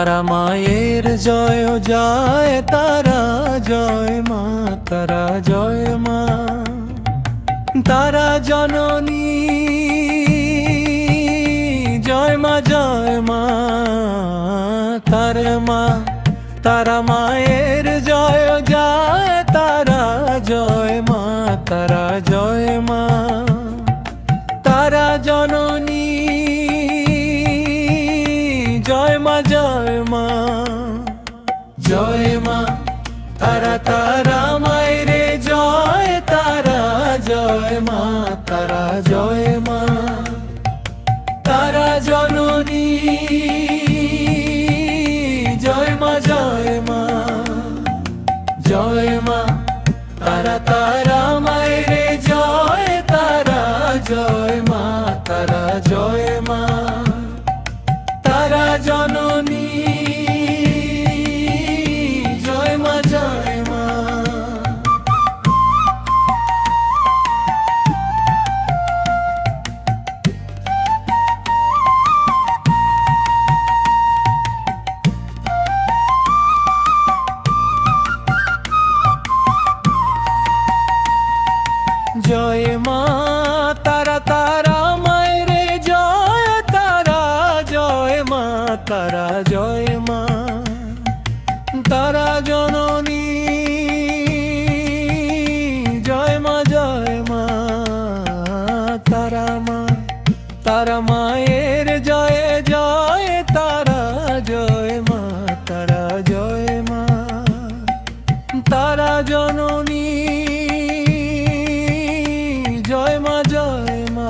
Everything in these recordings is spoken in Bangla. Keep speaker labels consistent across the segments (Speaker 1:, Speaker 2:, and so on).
Speaker 1: তারা মায়ের জয় জয়, তারা জয় মা, তারা জয় মা। তারা জননী জয় মা, জয় মা। তারা মা, তারা মায়ের জয় জয়, তারা জয় মা, তারা জয় মা। তারা জননী জয় মা, জয় মা, জয় মা। তারা তারা মায়ের জয়, তারা জয় মা, তারা জয় মা। তারা জননী জয় মা, জয় মা, জয় মা। তারা তারা মায়ের জয়, তারা জয় মা, তারা জয় মা। তারা জননী জয় মা, জয় মা। জয় মা, তারা তারা মায়ের জয়, তারা জয় মা, তারা জয় মা। তারা জননী জয় মা, জয় মা। তারা মা, তারা মায়ের জয় জয়, তারা জয় মা, তারা জয় মা। তারা জননী জয় মা, জয় মা।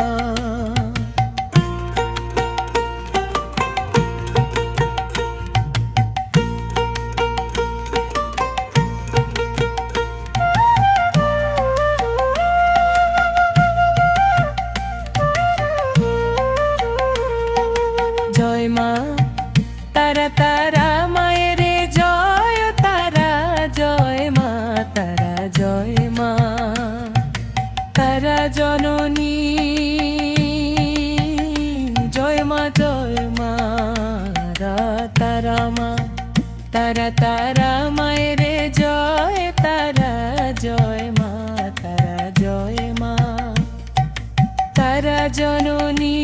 Speaker 2: জয় মা, তারা তারা মায়ের জয়, তারা জয় মা, তারা জয় মা। তারা জননী জয় মা, জয় মা। তারা মা, তারা তারা মায়ের জয়, তারা জয় মা, তারা জয় মা। তারা জননী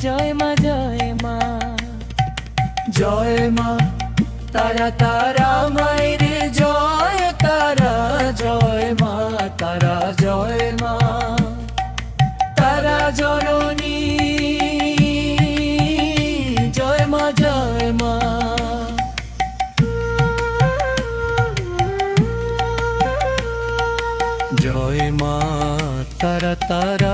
Speaker 2: জয় মা, জয় মা,
Speaker 1: জয় মা। তারা তারা মায়ের জয়, তারা জয় মা, তারা জয় মা। তারা জননী জয় মা, জয় মা। জয় মা, তারা তারা